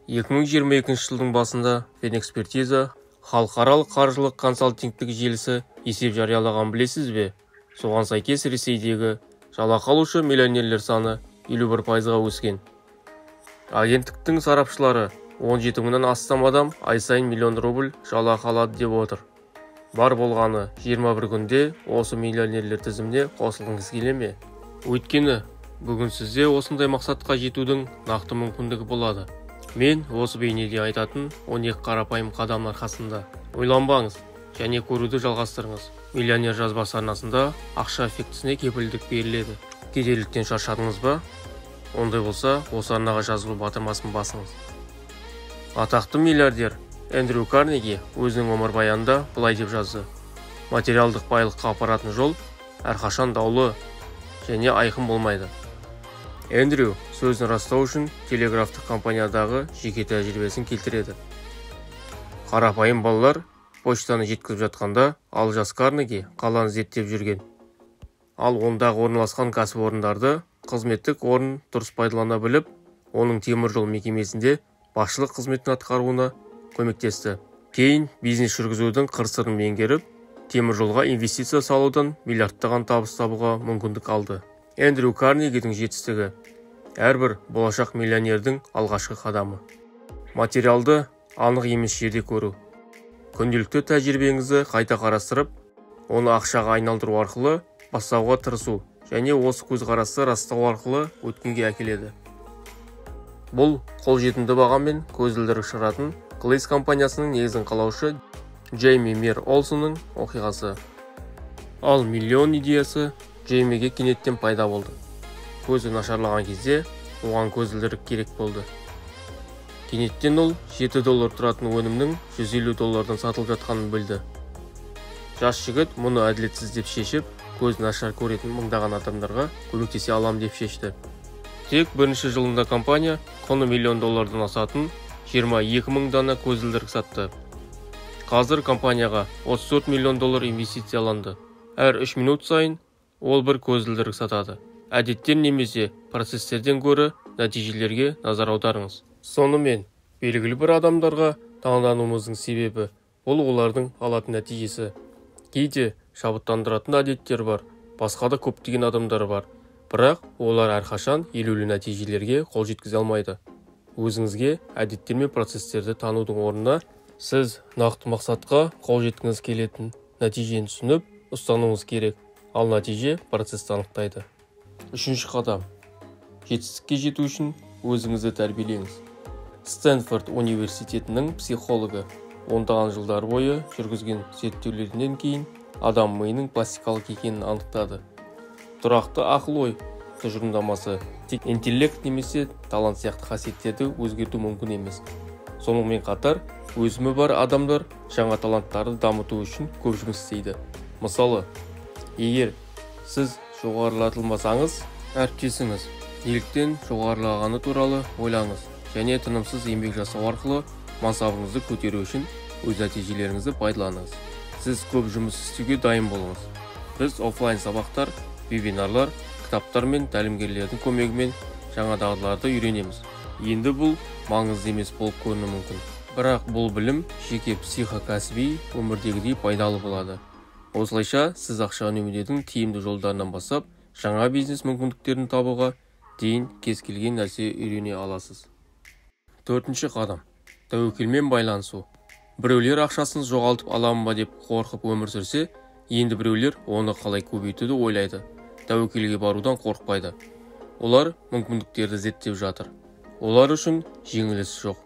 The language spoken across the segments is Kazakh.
2022 жылдың басында Финэкспертиза халықаралық қаржылық консалтингтік желісі есеп жариялаған білесіз бе? Соған сәйкес Ресейдегі жалақы алушы миллионерлер саны 51%-ға өскен. Агенттіктің сарапшылары 17 мыңнан астам адам ай сайын миллион рубль жалақы алады деп отыр. Бар болғаны 21 күнде осы миллионерлер тізіміне қосылғыңыз келе ме? Өйткені бүгін сізде осындай мақсатқа жетудің нақты мүмкіндігі болады. Мен осы бейнеде айтатын 12 қарапайым қадам арқасында. Ойланбаңыз және көруді жалғастырыңыз. Миллионер жазбасы арнасында ақша эффектісіне кепілдік беріледі. Кедейліктен шаршадыңыз ба? Ондай болса, осы арнаға жазылу батырмасын басыңыз. Атақты миллиардер Эндрю Карнеги өзінің өмірбаянында былай деп жазды: материалдық байлыққа апаратын жол әрқашан даулы және айқын болмайды. Эндрю сөзін растау үшін телеграфтық компаниядағы жеке тәжірибесін келтіреді. Қарапайым балалар почтаны жеткізіп жатқанда, ал жас Карнеги қаланы зерттеп жүрген. Ал ондағы орналасқан кәсіпорындарды қызметтік орын дұрыс пайдалана біліп, оның теміржол мекемесінде басшылық қызметін атқаруына көмектесті. Кейін бизнес жүргізудің қыр-сырын меңгеріп, теміржолға инвестиция салудан миллиардтаған табыс табуға мүмкіндік алды. Эндрю Карнегидің жетістігі әрбір болашақ миллионердің алғашқы қадамы. Материалды анық емес жерде көру. Күнделікті тәжірибеңізді қайта қарастырып, оны ақшаға айналдыру арқылы бастауға тырысу және осы көзқарасты растау арқылы өткенге әкеледі. Бұл қолжетімді бағамен көзілдірік шығаратын Глейс компаниясының негізін қалаушы Джейми Мер Олсонның оқиғасы. Ал миллион идеясы Джеймиге кенеттен пайда болды. Көзі нашарлаған кезде оған көзілдірік керек болды. Кенеттен ол $7 тұратын өнімнің $150 сатылып жатқанын білді. Жас жігіт мұны әділетсіз деп шешіп, көзі нашар көретін мыңдаған адамдарға көмектесе алам деп шешті. Тек бірінші жылында компания құны $1 миллион асатын 22 мың дана көзілдірік сатты. Қазір компанияға $34 миллион инвестицияланды. Әр 3 минут сайын ол бір көзілдірік сатады. Әдеттен немесе процесстерден гөрі нәтижелерге назар аударыңыз. Сонымен, белгілі бір адамдарға таңдануымыздың себебі ол олардың алатын нәтижесі. Кейде шабыттандыратын әдеттер бар, басқа да көптеген адамдар бар, бірақ олар әрқашан елеулі нәтижелерге қол жеткізе алмайды. Өзіңізге әдеттер мен процесстерді танудың орнына, сіз нақты мақсатқа қол жеткіңіз келетін нәтижені түсініп, ұстануыңыз керек, ал нәтиже процесті анықтайды. Үшінші қадам. Жетістікке жету үшін өзіңізді тәрбиелеңіз. Стэнфорд университетінің психологы ондаған жылдар бойы жүргізген зерттеулерінен кейін адам миының пластикалық екенін анықтады. Тұрақты ақыл-ой тұжырымдамасы тек интеллект немесе талант сияқты қасиеттерді өзгерту мүмкін емес. Сонымен қатар, өзімі бар адамдар жаңа таланттарды дамыту үшін көп жұмыс істейді. Мысалы, егер сіз жоғарылатылмасаңыз, әріптесіңіз неліктен жоғарылағаны туралы ойлаңыз және тынымсыз еңбек жасау арқылы мансабыңызды көтеру үшін өз нәтижелеріңізді пайдаланыңыз. Сіз көп жұмыс істеуге дайын болыңыз. Біз офлайн сабақтар, вебинарлар, кітаптар мен тәлімгерлердің көмегімен жаңа дағдыларды үйренеміз. Енді бұл маңызды емес болып көрінуі мүмкін. Бірақ бұл білім жеке психокәсіби өмірдегідей пайдалы болады. Осылайша сіз ақша үнемдеудің тиімді жолдарынан бастап, жаңа бизнес мүмкіндіктерін табуға дейін кез келген нәрсе үйрене аласыз. Төртінші қадам. Тәуекелмен байланысу. Біреулер ақшасын жоғалтып аламын ба деп қорқып өмір сүрсе, енді біреулер оны қалай көбейтуді ойлайды. Тәуекелге барудан қорықпайды. Олар мүмкіндіктерді зерттеп жатыр. Олар үшін жеңіліс жоқ.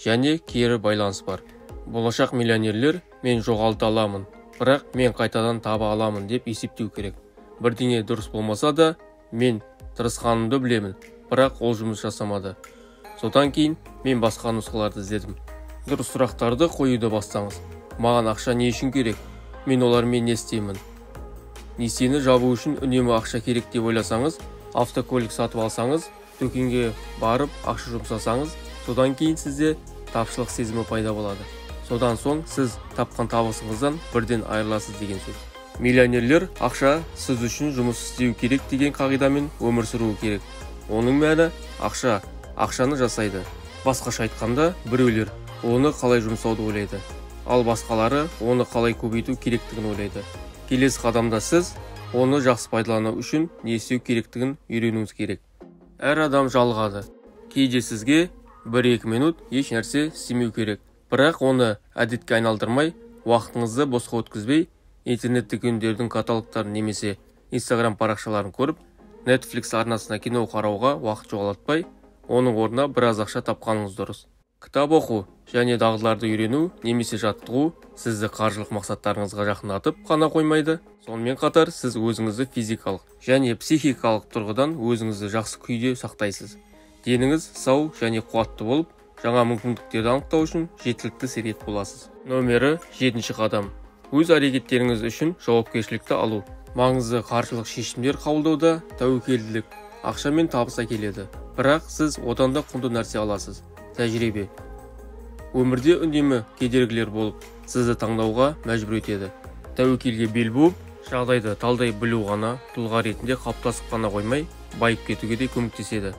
Және кері байланыс бар. Болашақ миллионерлер мен жоғалта аламын, бірақ мен қайтадан таба аламын деп есептеу керек. Бірдеңе дұрыс болмаса да, мен тырысқанымды білемін, бірақ ол жұмыс жасамады. Содан кейін мен басқа нұсқаларды іздедім. Дұрыс сұрақтарды қоюды бастаңыз. Маған ақша не үшін керек? Мен олармен не істеймін? Несиені жабу үшін үнемі ақша керек деп ойласаңыз, автокөлік сатып алсаңыз, дүкенге барып ақша жұмсасаңыз, содан кейін сізде тапшылық сезімі пайда болады. Содан соң сіз тапқан табысыңыздан бірден айырыласыз деген сөз. Миллионерлер ақша сіз үшін жұмыс істеу керек деген қағидамен өмір сүруі керек. Оның мәні ақша ақшаны жасайды. Басқаша айтқанда, біреулер оны қалай жұмсауды ойлайды, ал басқалары оны қалай көбейту керектігін ойлайды. Келесі қадамда сіз оны жақсы пайдалану үшін не істеу керектігін үйренуіңіз керек. Әр адам жалығады. Кейде сізге 1-2 минут еш нәрсе істемеу керек. Бірақ оны әдетке айналдырмай, уақытыңызды босқа өткізбей, интернет дүкендердің каталогтарын немесе Instagram парақшаларын көріп, Netflix арнасына кино қарауға уақыт жоғалтпай, оның орнына біраз ақша тапқаныңыз дұрыс. Кітап оқу және дағдыларды үйрену немесе жаттығу сізді қаржылық мақсаттарыңызға жақындатып қана қоймайды. Сонымен қатар сіз өзіңізді физикалық және психикалық тұрғыдан өзіңізді жақсы күйде сақтайсыз. Деніңіз сау және қуатты болып, жаңа мүмкіндіктерді анықтау үшін жеткілікті сергек боласыз. Номері 7-ші қадам. Өз әрекеттеріңіз үшін жауапкершілікті алу. Маңызды қаржылық шешімдер қабылдауда тәуекелділік, ақша мен табыс әкеледі. Бірақ сіз одан да құнды нәрсе аласыз. Тәжірибе. Өмірде үнемі кедергілер болып, сізді таңдауға мәжбүр етеді. Тәуекелге бел буып, жағдайды талдай білу ғана тұлға ретінде қалыптасып қана қоймай, байып кетуге де көмектеседі.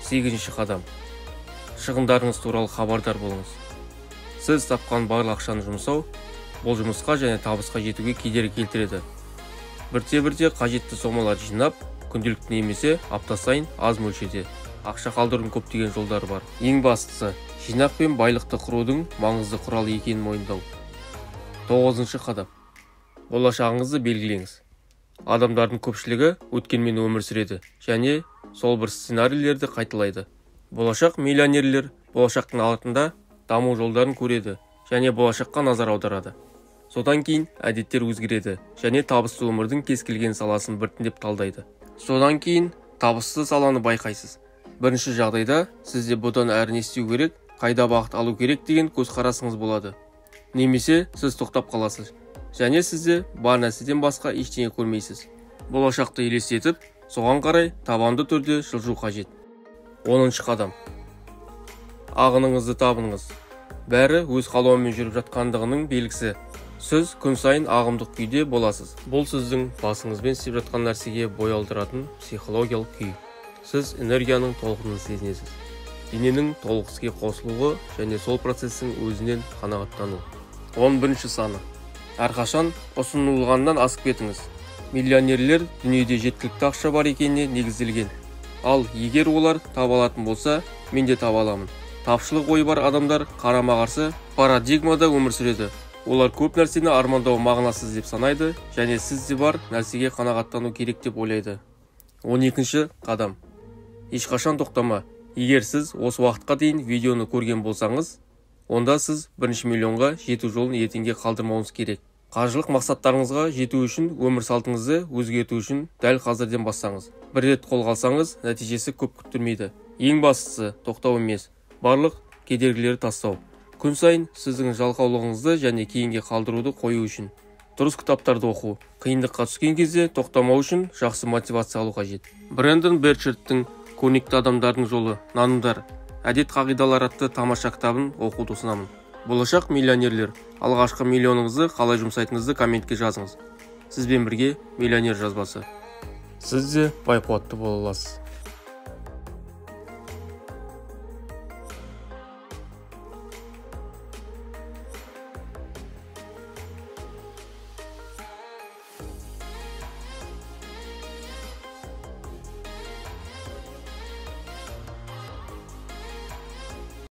8-ші қадам. Шығындарыңыз туралы хабардар болыңыз. Сіз тапқан барлық ақшаны жұмсау, бұл жұмысқа және табысқа жетуге кедергі келтіреді. Бірте-бірте қажетті сомалар жинап, күнделікті немесе апта сайын аз мөлшерде ақша қалдырудың көптеген жолдары бар. Ең бастысы, жинақ пен байлықты құрудың маңызды құралы екенін мойындау. 9-ші қадам. Болашағыңызды белгілеңіз. Адамдардың көпшілігі өткенмен өмір сүреді және сол бір сценарийлерді қайталайды. Болашақ миллионерлер болашақтың алдында даму жолдарын көреді және болашаққа назар аударады. Содан кейін әдеттер өзгереді және табысты өмірдің кез келген саласын біртіндеп талдайды. Содан кейін табысты саланы байқайсыз. Бірінші жағдайда сізде бұдан әрі не істеу керек, қайда бағыт алу керек деген көзқарасыңыз болады. Немесе сіз тоқтап қаласыз және сізде бар нәрседен басқа ештеңе көрмейсіз. Болашақты елестетіп, соған қарай табанды түрде жылжу қажет. 10-ші қадам. Ағыныңызды табыңыз. Бәрі өз қалауымен жүріп жатқандығының белгісі. Сіз күн сайын ағымдық күйде боласыз. Бұл сіздің басыңызбен істеп жатқан нәрсеге бой алдыратын психологиялық күй. Сіз энергияның толқынын сезінесіз. Дененің толық іске қосылуы және сол процестің өзінен қанағаттану. 11-ші саны. Әрқашан ұсынылғаннан асып кетіңіз. Миллионерлер дүниеде жеткілікті ақша бар екеніне негізделген. Ал егер олар таба алатын болса, мен де таба аламын. Тапшылық ойы бар адамдар қарама-қарсы парадигмада өмір сүреді. Олар көп нәрсені армандау мағынасыз деп санайды және сізде бар нәрсеге қанағаттану керек деп ойлайды. 12-ші қадам. Ешқашан тоқтама. Егер сіз осы уақытқа дейін видеоны көрген болсаңыз, онда сіз 1 миллионға жету жолын ертеңге қалдырмауыңыз керек. Қаржылық мақсаттарыңызға жету үшін өмір салтыңызды өзгерту үшін дәл қазірден бастаңыз. Бір рет қолға алсаңыз, нәтижесі көп күттірмейді. Ең бастысы тоқтау емес, барлық кедергілерді тастау. Күн сайын сіздің жалқаулығыңызды және кейінге қалдыруды қою үшін. Дұрыс кітаптарды оқу. Қиындыққа түскен кезде тоқтамау үшін жақсы мотивация алу қажет. Брэндон Берчерттің «Көрнекті адамдардың жолы. Нанымдар. Әдет қағидалары» атты тамаша кітабын оқуды ұсынамын. Болашақ миллионерлер, алғашқы миллионыңызды қалай жұмсайтыныңызды комментке жазыңыз. Сізбен бірге миллионер жазбасы. Сіз де байқуатты бола аласыз.